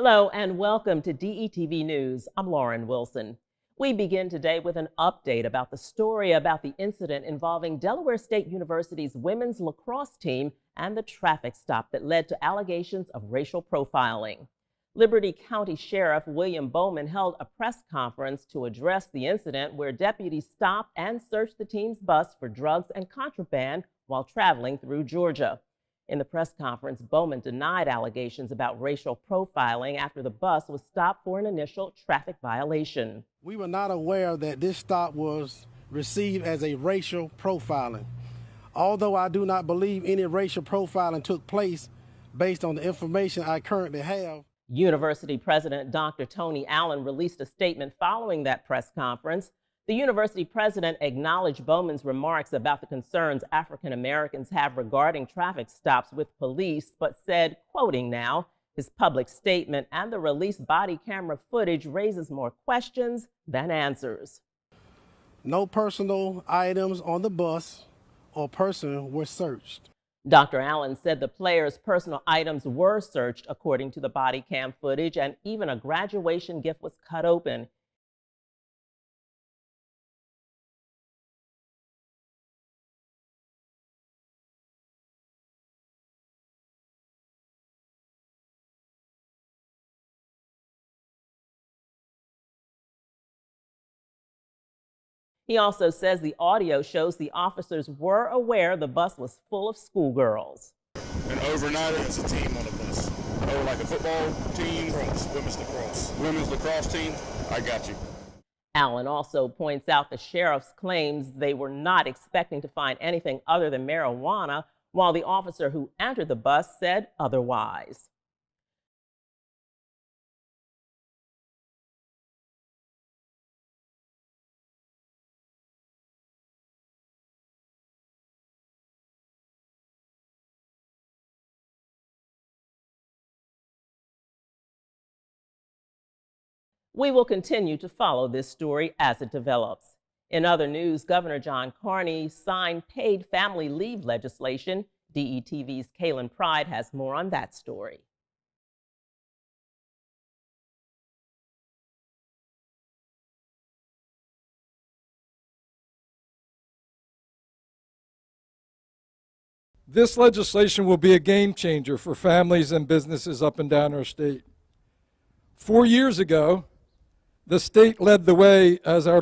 Hello and welcome to DETV News. I'm Lauren Wilson. We begin today with an update about the story about the incident involving Delaware State University's women's lacrosse team and the traffic stop that led to allegations of racial profiling. Liberty County Sheriff William Bowman held a press conference to address the incident where deputies stopped and searched the team's bus for drugs and contraband while traveling through Georgia. In the press conference, Bowman denied allegations about racial profiling after the bus was stopped for an initial traffic violation. We were not aware that this stop was received as a racial profiling. Although I do not believe any racial profiling took place based on the information I currently have. University President Dr. Tony Allen released a statement following that press conference. The university president acknowledged Bowman's remarks about the concerns African Americans have regarding traffic stops with police, but said, quoting now, his public statement and the released body camera footage raises more questions than answers. No personal items on the bus or person were searched. Dr. Allen said the players' personal items were searched according to the body cam footage, and even a graduation gift was cut open. He also says the audio shows the officers were aware the bus was full of schoolgirls. And overnight, it's a team on the bus. Oh, like a football team, women's lacrosse. Women's lacrosse team, I got you. Allen also points out the sheriff's claims they were not expecting to find anything other than marijuana, while the officer who entered the bus said otherwise. We will continue to follow this story as it develops. In other news, Governor John Carney signed paid family leave legislation. DETV's Kaylin Pride has more on that story. This legislation will be a game changer for families and businesses up and down our state. 4 years ago, the state led the way as our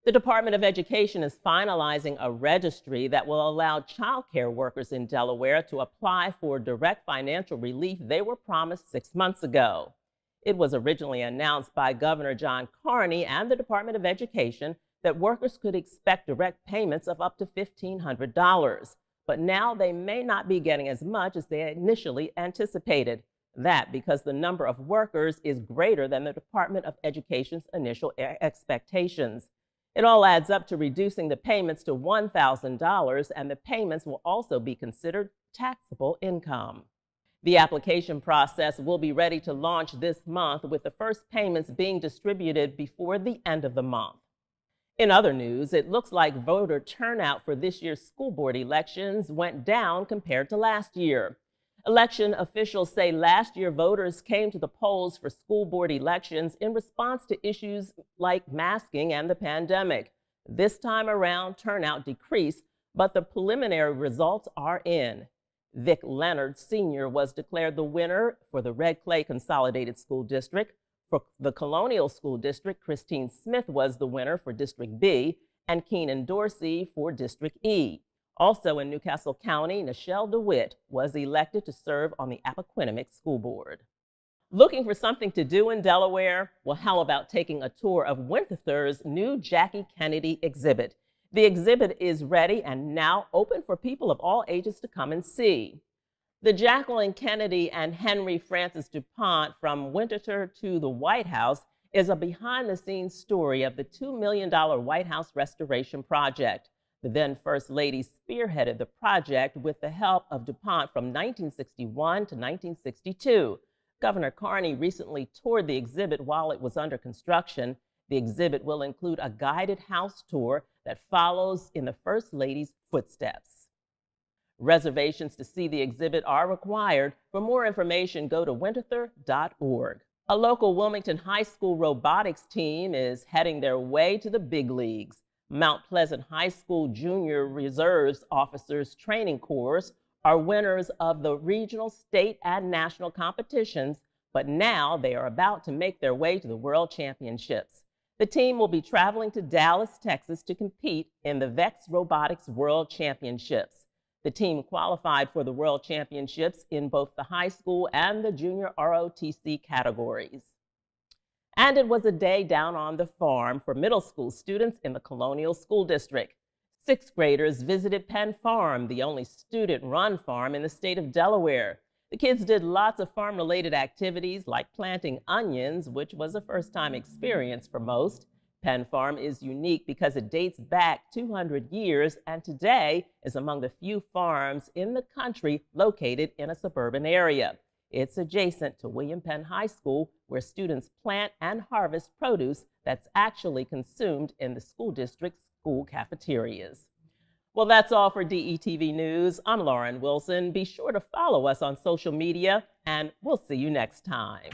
The Department of Education is finalizing a registry that will allow childcare workers in Delaware to apply for direct financial relief they were promised 6 months ago. It was originally announced by Governor John Carney and the Department of Education that workers could expect direct payments of up to $1,500, but now they may not be getting as much as they initially anticipated. That because the number of workers is greater than the Department of Education's initial expectations. It all adds up to reducing the payments to $1,000, and the payments will also be considered taxable income. The application process will be ready to launch this month, with the first payments being distributed before the end of the month. In other news, it looks like voter turnout for this year's school board elections went down compared to last year. Election officials say last year voters came to the polls for school board elections in response to issues like masking and the pandemic. This time around, turnout decreased, but the preliminary results are in. Vic Leonard Sr. was declared the winner for the Red Clay Consolidated School District. For the Colonial School District, Christine Smith was the winner for District B, and Keenan Dorsey for District E. Also in Newcastle County, Nichelle DeWitt was elected to serve on the Appoquinimink School Board. Looking for something to do in Delaware? Well, how about taking a tour of Winterthur's new Jackie Kennedy exhibit? The exhibit is ready and now open for people of all ages to come and see. The Jacqueline Kennedy and Henry Francis DuPont From Winterthur to the White House is a behind-the-scenes story of the $2 million White House restoration project. The then First Lady spearheaded the project with the help of DuPont from 1961 to 1962. Governor Carney recently toured the exhibit while it was under construction. The exhibit will include a guided house tour that follows in the First Lady's footsteps. Reservations to see the exhibit are required. For more information, go to winterthur.org. A local Wilmington High School robotics team is heading their way to the big leagues. Mount Pleasant High School Junior Reserves Officers Training Course are winners of the regional, state, and national competitions, but now they are about to make their way to the World Championships. The team will be traveling to Dallas, Texas to compete in the VEX Robotics World Championships. The team qualified for the World Championships in both the high school and the junior ROTC categories. And it was a day down on the farm for middle school students in the Colonial School District. Sixth graders visited Penn Farm, the only student-run farm in the state of Delaware. The kids did lots of farm-related activities like planting onions, which was a first-time experience for most. Penn Farm is unique because it dates back 200 years and today is among the few farms in the country located in a suburban area. It's adjacent to William Penn High School, where students plant and harvest produce that's actually consumed in the school district's school cafeterias. Well, that's all for DETV News. I'm Lauren Wilson. Be sure to follow us on social media, and we'll see you next time.